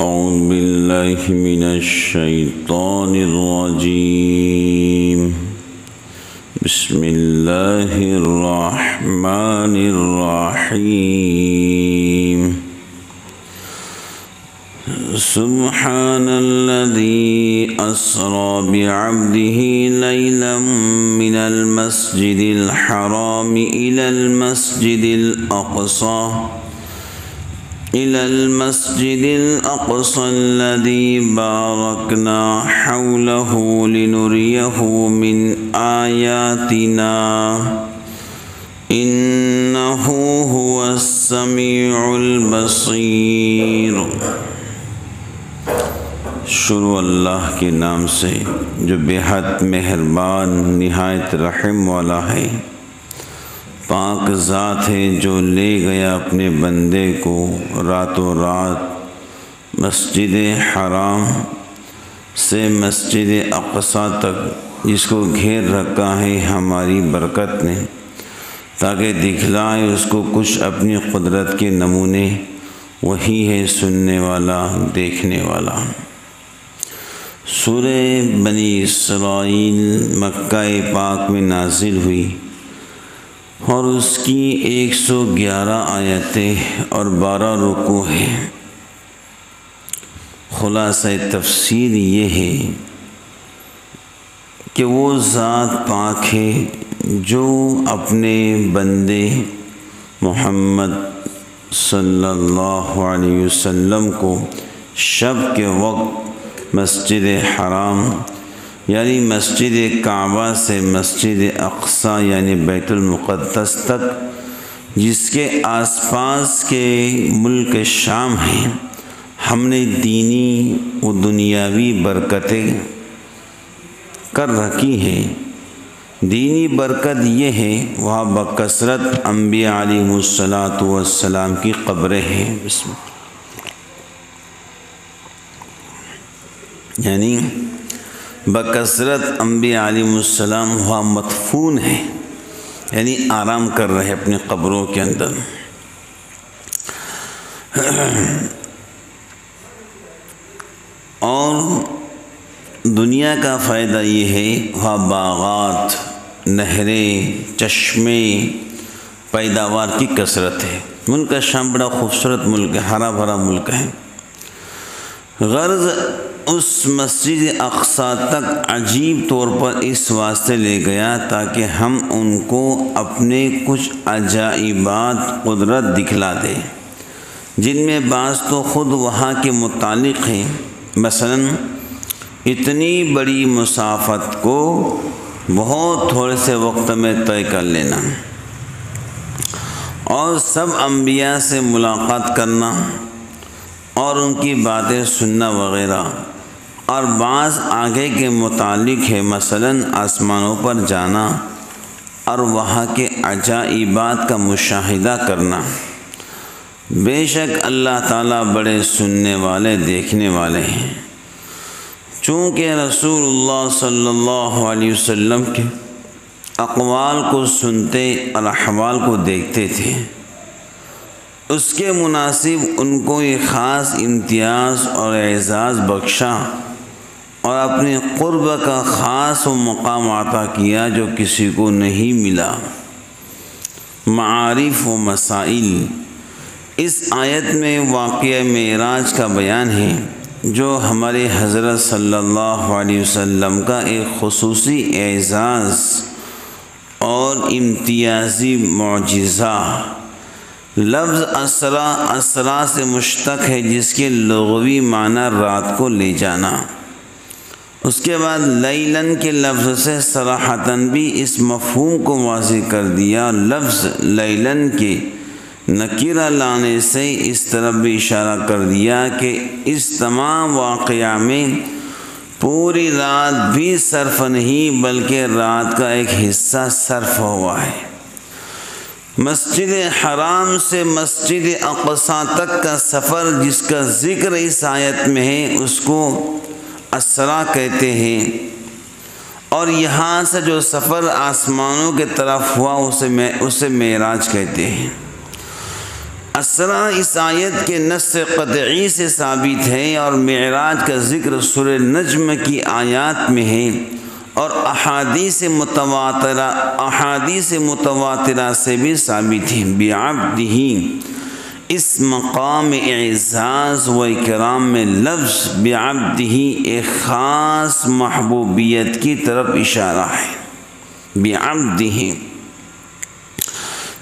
أعوذ بالله من الشيطان الرجيم. بسم الله الرحمن الرحيم. سبحان الذي أسرى بعبده ليلا من المسجد الحرام إلى المسجد الأقصى الذي باركنا حوله لنريه من آياتنا إنه هو السميع البصير. شروع اللہ کے نام سے جو بے حد مہربان نہایت رحم والا ہے. پاک ذات ہے جو لے گیا اپنے بندے کو راتوں رات مسجد حرام سے مسجد اقصی تک، جس کو گھیر رکھا ہے ہماری برکت نے، تاکہ دکھلائے اس کو کچھ اپنی قدرت کے نمونے. وہی ہے سننے والا دیکھنے والا. سورہ بنی اسرائیل مکہ پاک میں نازل ہوئی اور اس کی 111 آیتیں اور 12 رکوع ہیں. خلاصہ تفسیر یہ ہے کہ وہ ذات پاک ہے جو اپنے بندے محمد صلی اللہ علیہ وسلم کو شب کے وقت مسجد حرام یعنی مسجد کعبہ سے مسجد اقصی یعنی بیت المقدس تک، جس کے آس پاس کے ملک شام ہیں، ہم نے دینی و دنیاوی برکتیں کر رکھی ہیں. دینی برکت یہ ہے وہاں بکثرت انبیاء علیہ السلام کی قبریں ہیں. یعنی بکثرت انبیاء علیہ السلام وہاں مدفون ہیں، یعنی آرام کر رہے اپنی قبروں کے اندر. اور دنیا کا فائدہ یہ ہے وہاں باغات، نہریں، چشمے، پیداوار کی کثرت ہے. ملک شام بڑا خوبصورت ملک ہے، ہرا بھرا ملک ہے. غرض اس مسجد اقصی تک عجیب طور پر اس واسطے لے گیا تاکہ ہم ان کو اپنے کچھ عجائبات قدرت دکھلا دیں، جن میں بعض تو خود وہاں کے متعلق ہیں. مثلا اتنی بڑی مسافت کو بہت تھوڑے سے وقت میں طے کر لینا، اور سب انبیاء سے ملاقات کرنا اور ان کی باتیں سننا وغیرہ. اور بعض آگے کے متعلق ہے، مثلا آسمانوں پر جانا اور وہاں کے عجائبات کا مشاہدہ کرنا. بے شک اللہ تعالیٰ بڑے سننے والے دیکھنے والے ہیں. چونکہ رسول اللہ صلی اللہ علیہ وسلم کے اقوال کو سنتے اور احوال کو دیکھتے تھے، اس کے مناسب ان کو ایک خاص امتیاز اور اعزاز بخشا اور اپنے قرب کا خاص و مقام عطا کیا جو کسی کو نہیں ملا. معارف و مسائل. اس آیت میں واقعہ معراج کا بیان ہے جو ہمارے حضرت صلی اللہ علیہ وسلم کا ایک خصوصی اعزاز اور امتیازی معجزہ. لفظ اسرا سے مشتق ہے جس کے لغوی معنی رات کو لے جانا. اس کے بعد لیلن کے لفظ سے صراحتاً بھی اس مفہوم کو واضح کر دیا. لفظ لیلن کے نکرہ لانے سے اس طرف بھی اشارہ کر دیا کہ اس تمام واقعہ میں پوری رات بھی صرف نہیں بلکہ رات کا ایک حصہ صرف ہوا ہے. مسجد حرام سے مسجد اقصی تک کا سفر جس کا ذکر اس آیت میں ہے اس کو اسرا کہتے ہیں، اور یہاں سے جو سفر آسمانوں کے طرف ہوا اسے معراج کہتے ہیں. اسرا اس آیت کے نص قطعی سے ثابت ہے، اور معراج کا ذکر سورہ نجم کی آیات میں ہے، اور احادیث متواترہ سے بھی ثابت ہے۔ بعبدہ اس مقام اعزاز و اکرام میں لفظ بعبدہ ایک خاص محبوبیت کی طرف اشارہ ہے۔ بعبدہ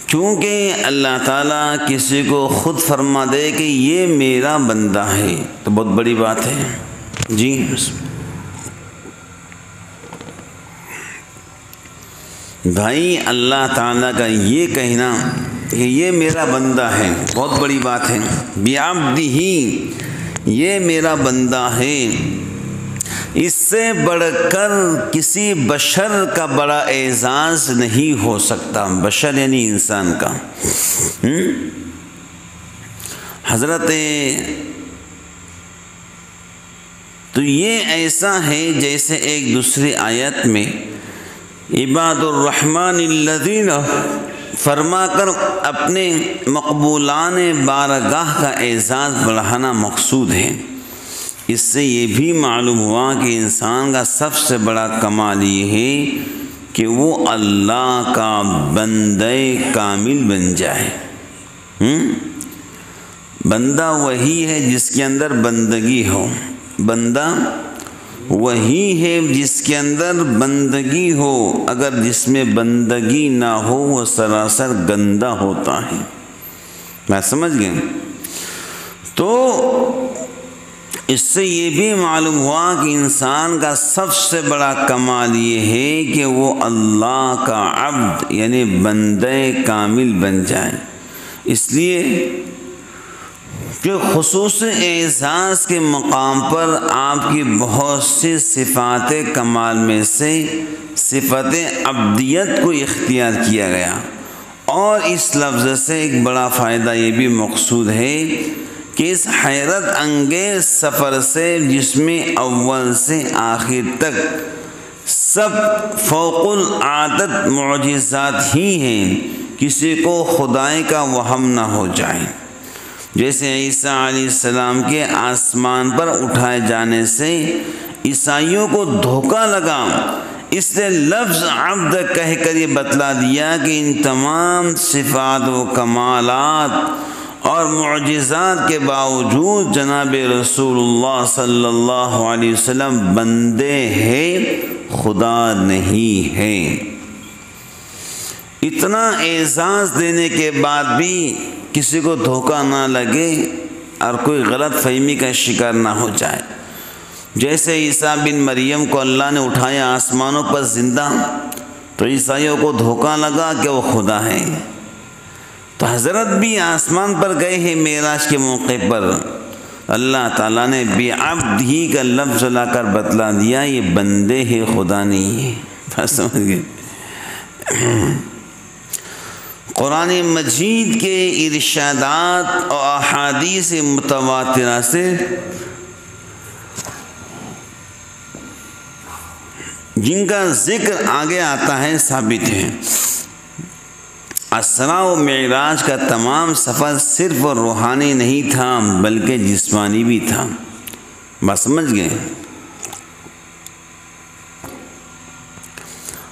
کیونکہ اللہ تعالیٰ کسی کو خود فرما دے کہ یہ میرا بندہ ہے تو بہت بڑی بات ہے۔ جی بھائی، اللہ تعالیٰ کا یہ کہنا کہ یہ میرا بندہ ہے بہت بڑی بات ہے۔ بعبدہ یہ میرا بندہ ہے، اس سے بڑھ کر کسی بشر کا بڑا اعزاز نہیں ہو سکتا۔ بشر یعنی انسان کا۔ حضرت تو یہ ایسا ہے جیسے ایک دوسری آیت میں عباد الرحمن الذین فرما کر اپنے مقبولان بارگاہ کا اعزاز بڑھانا مقصود ہے۔ اس سے یہ بھی معلوم ہوا کہ انسان کا سب سے بڑا کمال یہ ہے کہ وہ اللہ کا بندہ کامل بن جائے۔ بندہ وہی ہے جس کے اندر بندگی ہو، بندہ وہی ہے جس کے اندر بندگی ہو، اگر جس میں بندگی نہ ہو وہ سراسر گندہ ہوتا ہے۔ بات سمجھ گئے؟ تو اس سے یہ بھی معلوم ہوا کہ انسان کا سب سے بڑا کمال یہ ہے کہ وہ اللہ کا عبد یعنی بندہ کامل بن جائے۔ اس لیے کہ خصوص اعزاز کے مقام پر آپ کی بہت سی صفات کمال میں سے صفت عبدیت کو اختیار کیا گیا، اور اس لفظ سے ایک بڑا فائدہ یہ بھی مقصود ہے کہ اس حیرت انگیز سفر سے جس میں اول سے آخر تک سب فوق العادت معجزات ہی ہیں، کسی کو خدائی کا وہم نہ ہو جائے۔ جیسے عیسیٰ علیہ السلام کے آسمان پر اٹھائے جانے سے عیسائیوں کو دھوکہ لگا، اس نے لفظ عبد کہہ کر یہ بتلا دیا کہ ان تمام صفات و کمالات اور معجزات کے باوجود جناب رسول اللہ صلی اللہ علیہ وسلم بندے ہیں، خدا نہیں ہے۔ اتنا اعزاز دینے کے بعد بھی کسی کو دھوکہ نہ لگے اور کوئی غلط فہمی کا شکار نہ ہو جائے۔ جیسے عیسیٰ بن مریم کو اللہ نے اٹھایا آسمانوں پر زندہ، تو عیسائیوں کو دھوکہ لگا کہ وہ خدا ہے۔ تو حضرت بھی آسمان پر گئے ہیں معراج کے موقع پر، اللہ تعالیٰ نے بعبدہ ہی کا لفظ لا کر بتلا دیا یہ بندے ہیں، خدا نہیں ہے۔ بات سمجھ گئے؟ قرآن مجید کے ارشادات اور احادیث متواترہ سے جن کا ذکر آگے آتا ہے ثابت ہے۔ اسرا و معراج کا تمام سفر صرف روحانی نہیں تھا بلکہ جسمانی بھی تھا۔ بات سمجھ گئے؟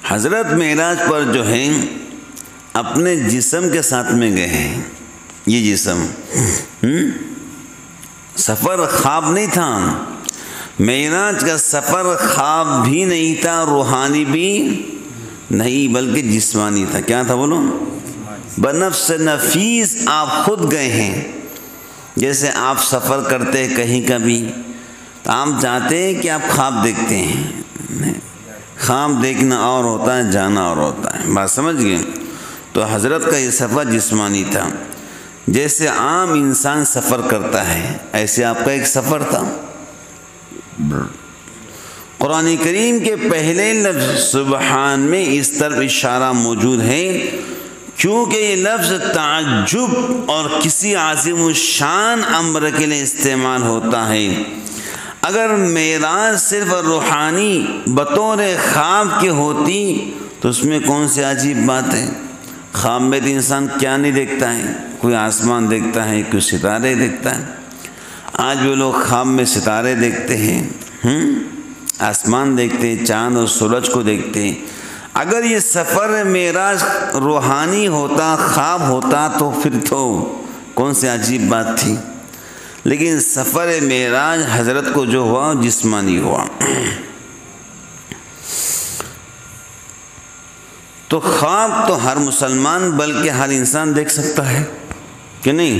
حضرت معراج پر جو ہے اپنے جسم کے ساتھ میں گئے ہیں۔ یہ جسم سفر خواب نہیں تھا، معراج کا سفر خواب بھی نہیں تھا، روحانی بھی نہیں بلکہ جسمانی تھا۔ کیا تھا بولو؟ بنفس نفیس آپ خود گئے ہیں۔ جیسے آپ سفر کرتے ہیں کہیں کا بھی تو آپ چاہتے ہیں کہ آپ خواب دیکھتے ہیں، خواب دیکھنا اور ہوتا ہے، جانا اور ہوتا ہے۔ بات سمجھ گئے؟ تو حضرت کا یہ سفر جسمانی تھا، جیسے عام انسان سفر کرتا ہے ایسے آپ کا ایک سفر تھا۔ قرآن کریم کے پہلے لفظ سبحان میں اس طرف اشارہ موجود ہے، کیونکہ یہ لفظ تعجب اور کسی عظیم الشان امر کے لیے استعمال ہوتا ہے۔ اگر معراج صرف روحانی بطور خواب کے ہوتی تو اس میں کون سی عجیب بات ہے؟ خواب میں تو انسان کیا نہیں دیکھتا ہے، کوئی آسمان دیکھتا ہے، کوئی ستارے دیکھتا ہے۔ آج وہ لوگ خواب میں ستارے دیکھتے ہیں، آسمان دیکھتے ہیں، چاند اور سورج کو دیکھتے ہیں۔ اگر یہ سفر معراج روحانی ہوتا، خواب ہوتا، تو پھر تو کون سی عجیب بات تھی، لیکن سفر معراج حضرت کو جو ہوا جسمانی ہوا۔ تو خواب تو ہر مسلمان بلکہ ہر انسان دیکھ سکتا ہے کہ نہیں،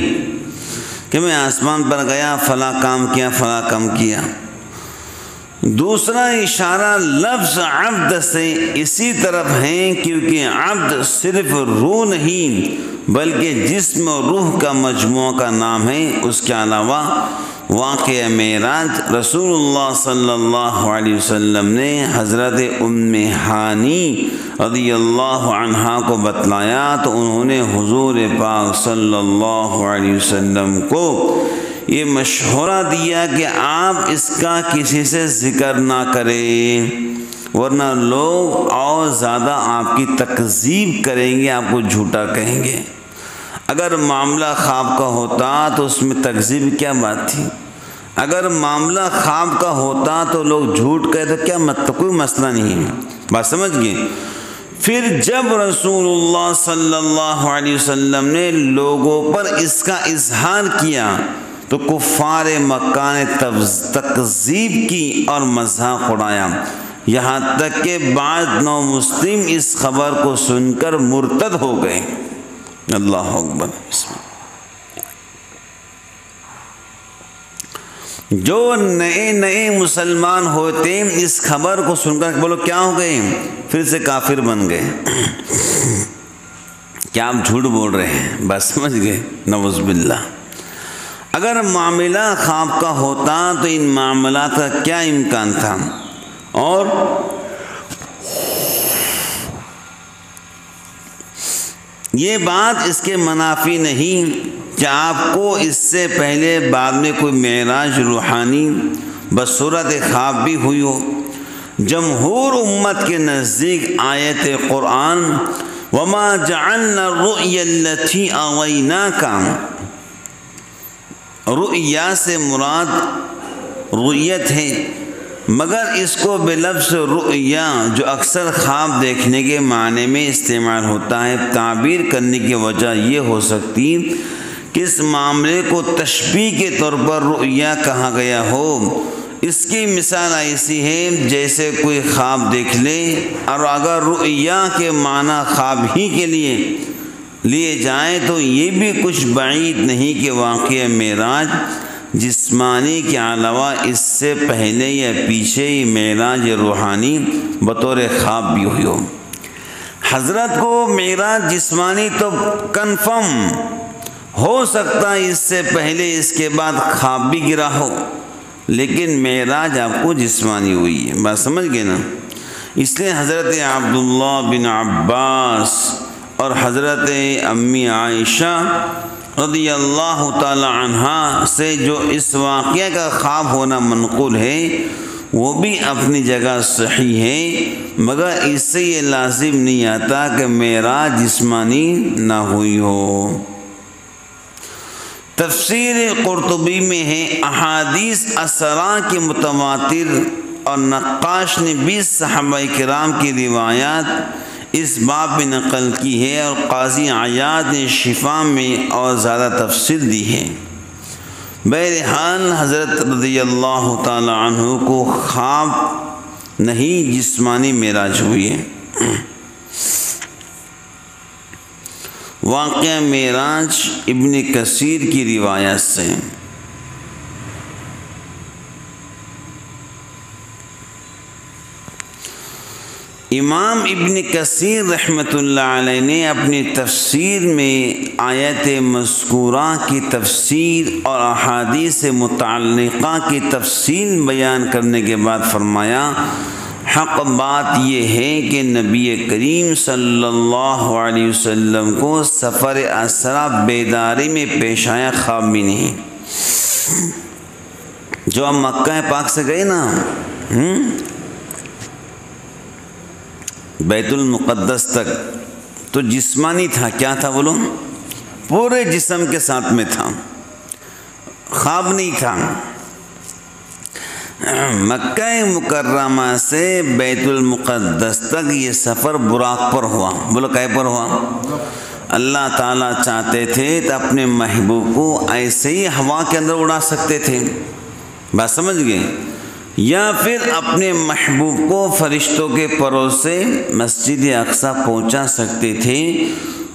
کہ میں آسمان پر گیا، فلاں کام کیا، فلاں کام کیا۔ دوسرا اشارہ لفظ عبد سے اسی طرف ہے، کیونکہ عبد صرف روح نہیں بلکہ جسم اور روح کا مجموعہ کا نام ہے۔ اس کے علاوہ واقعہ معراج رسول اللہ صلی اللہ علیہ وسلم نے حضرت ام ہانی رضی اللہ عنہا کو بتلایا تو انہوں نے حضور پاک صلی اللہ علیہ وسلم کو یہ مشورہ دیا کہ آپ اس کا کسی سے ذکر نہ کریں، ورنہ لوگ اور زیادہ آپ کی تکذیب کریں گے، آپ کو جھوٹا کہیں گے۔ اگر معاملہ خواب کا ہوتا تو اس میں تکذیب کیا بات تھی؟ اگر معاملہ خواب کا ہوتا تو لوگ جھوٹ کہے تو کیا مطلب، کوئی مسئلہ نہیں ہے، بات سمجھ گئے۔ پھر جب رسول اللہ صلی اللہ علیہ وسلم نے لوگوں پر اس کا اظہار کیا تو کفار مکہ نے تکذیب کی اور مذاق اڑایا، یہاں تک کہ بعض نو مسلم اس خبر کو سن کر مرتد ہو گئے۔ اللہ اکبر۔ جو نئے مسلمان ہوتے اس خبر کو سن کر بولو کیا ہو گئے، پھر سے کافر بن گئے، کیا آپ جھوٹ بول رہے ہیں، بس سمجھ گئے، نعوذ باللہ۔ اگر معاملہ خواب کا ہوتا تو ان معاملات کا کیا امکان تھا، اور یہ بات اس کے منافی نہیں کہ آپ کو اس سے پہلے بعد میں کوئی معراج روحانی بصورت خواب بھی ہوئی ہو۔ جمہور امت کے نزدیک آیت قرآن وَمَا جَعَلْنَا الرُّؤْيَا الَّتِي أَرَيْنَاكَ، رؤیا سے مراد رؤیت ہے، مگر اس کو بلفظ رؤیا جو اکثر خواب دیکھنے کے معنی میں استعمال ہوتا ہے، تعبیر کرنے کی وجہ یہ ہو سکتی کہ اس معاملے کو تشبیہ کے طور پر رؤیا کہا گیا ہو۔ اس کی مثال ایسی ہے جیسے کوئی خواب دیکھ لے، اور اگر رؤیا کے معنی خواب ہی کے لیے جائیں تو یہ بھی کچھ بعید نہیں کہ واقعہ معراج جسمانی کے علاوہ اس سے پہلے یا پیچھے ہی معراج روحانی بطور خواب بھی ہوئی ہو۔ حضرت کو معراج جسمانی تو کنفرم ہو سکتا ہے، اس سے پہلے اس کے بعد خواب بھی گرا ہو، لیکن معراج آپ کو جسمانی ہوئی ہے، بات سمجھ گئے نا۔ اس لیے حضرت عبداللہ بن عباس اور حضرت امی عائشہ رضی اللہ تعالی عنہا سے جو اس واقعہ کا خواب ہونا منقول ہے وہ بھی اپنی جگہ صحیح ہے، مگر اس سے یہ لازم نہیں آتا کہ معراج جسمانی نہ ہوئی ہو۔ تفسیر قرطبی میں ہے احادیث اسرا کے متواتر، اور نقاش نے 20 صحابہ کرام کی روایات اس باب میں نقل کی ہے، اور قاضی عیاض نے شفا میں اور زیادہ تفصیل دی ہے۔ بہرحال حضرت رضی اللہ تعالی عنہ کو خواب نہیں جسمانی معراج ہوئی ہے۔ واقعہ معراج ابن کثیر کی روایت سے امام ابن کثیر رحمۃ اللہ علیہ نے اپنی تفسیر میں آیت مذکورہ کی تفسیر اور احادیث متعلقہ کی تفصیل بیان کرنے کے بعد فرمایا، حق بات یہ ہے کہ نبی کریم صلی اللہ علیہ وسلم کو سفر اسرا بیداری میں پیش آیا، خواب بھی نہیں۔ جو ہم مکہ پاک سے گئے نا بیت المقدس تک، تو جسمانی تھا، کیا تھا بولو؟ پورے جسم کے ساتھ میں تھا، خواب نہیں تھا۔ مکہ مکرمہ سے بیت المقدس تک یہ سفر براق پر ہوا، بولو کائے پر ہوا؟ اللہ تعالیٰ چاہتے تھے تو اپنے محبوب کو ایسے ہی ہوا کے اندر اڑا سکتے تھے، بات سمجھ گئے، یا پھر اپنے محبوب کو فرشتوں کے پروں سے مسجد اقصی پہنچا سکتے تھے۔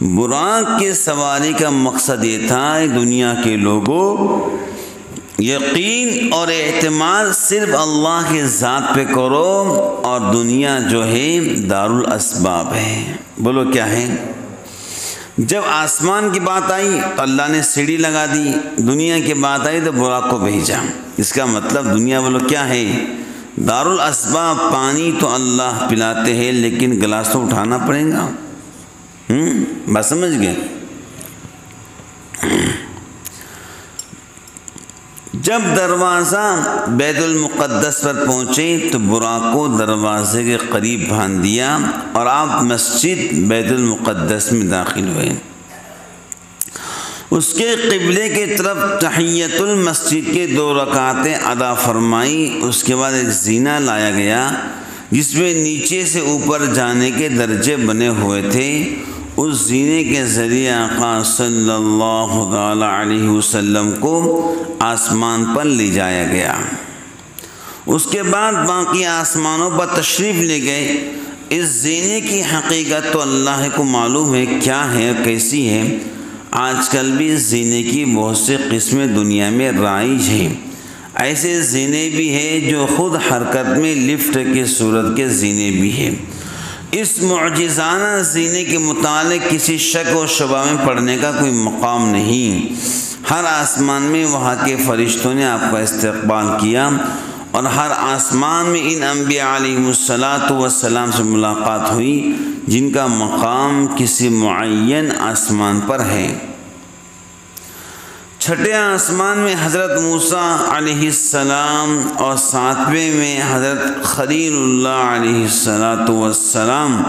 براق کی سواری کا مقصد یہ تھا دنیا کے لوگوں یقین اور اعتماد صرف اللہ کی ذات پہ کرو، اور دنیا جو ہے دارالاسباب ہے۔ بولو کیا ہے؟ جب آسمان کی بات آئی تو اللہ نے سیڑھی لگا دی، دنیا کی بات آئی تو براق کو بھیجا۔ اس کا مطلب دنیا بولو کیا ہے؟ دارالاسباب۔ پانی تو اللہ پلاتے ہیں لیکن گلاس تو اٹھانا پڑے گا، بات سمجھ گئے؟ جب دروازہ بیت المقدس پر پہنچے تو براق کو دروازے کے قریب باندھ دیا اور آپ مسجد بیت المقدس میں داخل ہوئے۔ اس کے قبلے کی طرف تحیت المسجد کے 2 رکعتیں ادا فرمائی۔ اس کے بعد ایک زینہ لایا گیا جس میں نیچے سے اوپر جانے کے درجے بنے ہوئے تھے۔ اس زینے کے ذریعے آقا صلی اللہ علیہ وسلم کو آسمان پر لے جایا گیا۔ اس کے بعد باقی آسمانوں پر تشریف لے گئے۔ اس زینے کی حقیقت تو اللہ کو معلوم ہے کیا ہے، کیسی ہے۔ آج کل بھی زینے کی بہت سے قسمیں دنیا میں رائج ہیں۔ ایسے زینے بھی ہیں جو خود حرکت میں لفٹ کی صورت کے زینے بھی ہیں۔ اس معجزانہ زینے کے متعلق کسی شک و شبہ میں پڑنے کا کوئی مقام نہیں۔ ہر آسمان میں وہاں کے فرشتوں نے آپ کا استقبال کیا، اور ہر آسمان میں ان انبیاء علیہم السلام سے ملاقات ہوئی جن کا مقام کسی معین آسمان پر ہے۔ چھٹے آسمان میں حضرت موسیٰ علیہ السلام اور 7ویں میں حضرت خلیل اللہ علیہ السلام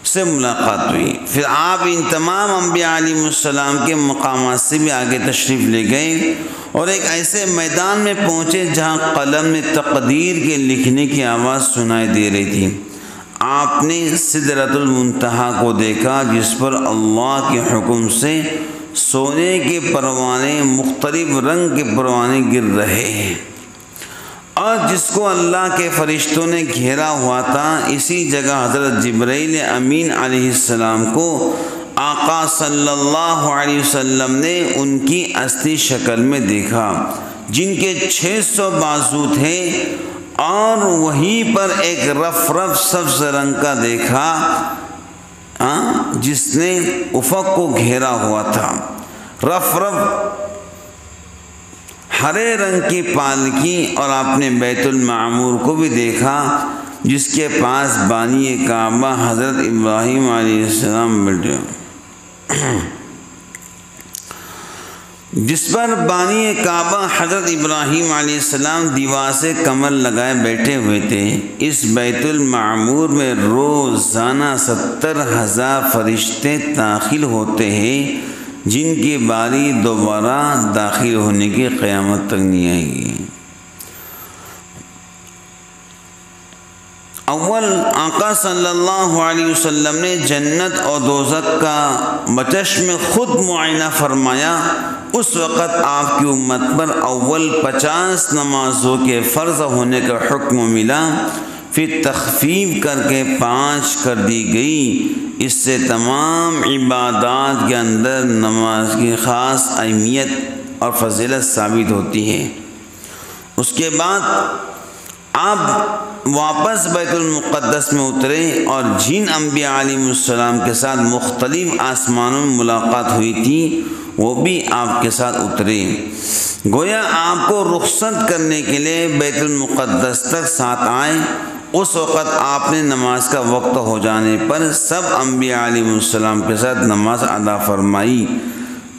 سے ملاقات ہوئی۔ پھر آپ ان تمام انبیاء علیہ السلام کے مقامات سے بھی آگے تشریف لے گئے اور ایک ایسے میدان میں پہنچے جہاں قلم میں تقدیر کے لکھنے کی آواز سنائی دے رہی تھی۔ آپ نے سدرۃ المنتہا کو دیکھا جس پر اللہ کے حکم سے سونے کے پروانے، مختلف رنگ کے پروانے گر رہے ہیں، اور جس کو اللہ کے فرشتوں نے گھیرا ہوا تھا۔ اسی جگہ حضرت جبرائیل امین علیہ السلام کو آقا صلی اللہ علیہ وسلم نے ان کی اصلی شکل میں دیکھا، جن کے 600 بازو تھے، اور وہیں پر ایک رف سبز رنگ کا دیکھا جس نے افق کو گھیرا ہوا تھا۔ رف ہرے رنگ کی پالکی، اور آپ نے بیت المعمور کو بھی دیکھا جس کے پاس بانی کعبہ حضرت ابراہیم علیہ السلام بیٹھے، جس پر بانی کعبہ حضرت ابراہیم علیہ السلام دیوار سے کمر لگائے بیٹھے ہوئے تھے۔ اس بیت المعمور میں روزانہ 70,000 فرشتے داخل ہوتے ہیں، جن کی باری دوبارہ داخل ہونے کی قیامت تک نہیں آئے گی۔ اول آقا صلی اللہ علیہ وسلم نے جنت اور دوزخ کا بچش میں خود معائنہ فرمایا۔ اس وقت آپ کی امت پر اول 50 نمازوں کے فرض ہونے کا حکم ملا، پھر تخفیف کر کے 5 کر دی گئی۔ اس سے تمام عبادات کے اندر نماز کی خاص اہمیت اور فضیلت ثابت ہوتی ہے۔ اس کے بعد آپ واپس بیت المقدس میں اترے، اور جن انبیاء علیہ السلام کے ساتھ مختلف آسمانوں میں ملاقات ہوئی تھی وہ بھی آپ کے ساتھ اترے۔ گویا آپ کو رخصت کرنے کے لیے بیت المقدس تک ساتھ آئے۔ اس وقت آپ نے نماز کا وقت ہو جانے پر سب انبیاء علیہ السلام کے ساتھ نماز ادا فرمائی۔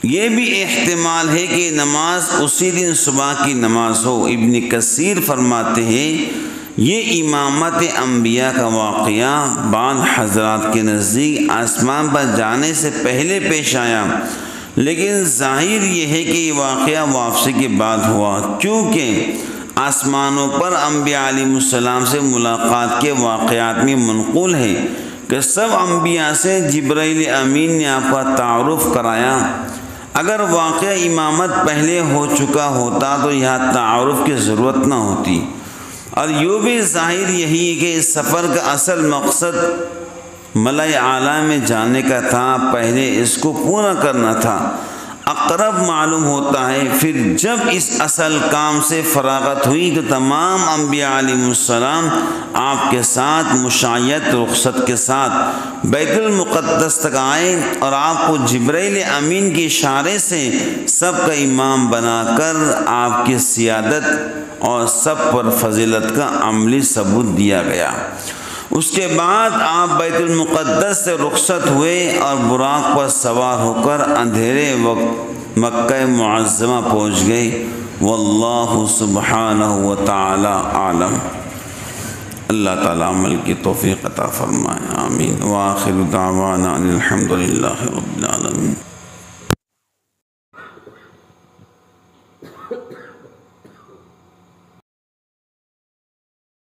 یہ بھی احتمال ہے کہ نماز اسی دن صبح کی نماز ہو۔ ابن کثیر فرماتے ہیں یہ امامت انبیاء کا واقعہ بعض حضرات کے نزدیک آسمان پر جانے سے پہلے پیش آیا، لیکن ظاہر یہ ہے کہ یہ واقعہ واپسی کے بعد ہوا، کیونکہ آسمانوں پر انبیاء علیہ السلام سے ملاقات کے واقعات میں منقول ہے کہ سب انبیاء سے جبرائیل امین نے آپ کا تعارف کرایا۔ اگر واقعہ امامت پہلے ہو چکا ہوتا تو یہاں تعارف کی ضرورت نہ ہوتی، اور یوں بھی ظاہر یہی ہے کہ اس سفر کا اصل مقصد ملائے اعلیٰ میں جانے کا تھا، پہلے اس کو پورا کرنا تھا۔ اقرب معلوم ہوتا ہے پھر جب اس اصل کام سے فراغت ہوئی تو تمام انبیاء علیہ السلام آپ کے ساتھ مشایعت رخصت کے ساتھ بیت المقدس تک آئے، اور آپ کو جبرائیل امین کے اشارے سے سب کا امام بنا کر آپ کی سیادت اور سب پر فضیلت کا عملی ثبوت دیا گیا۔ اس کے بعد آپ بیت المقدس سے رخصت ہوئے اور براق پر سوار ہو کر اندھیرے وقت مکہ معظمہ پہنچ گئے۔ واللہ سبحانہ و تعالی عالم۔ اللہ تعالیٰ عمل کی توفیق عطا فرمائے، آمین۔ وآخر دعوانا ان الحمد للہ رب العالمین۔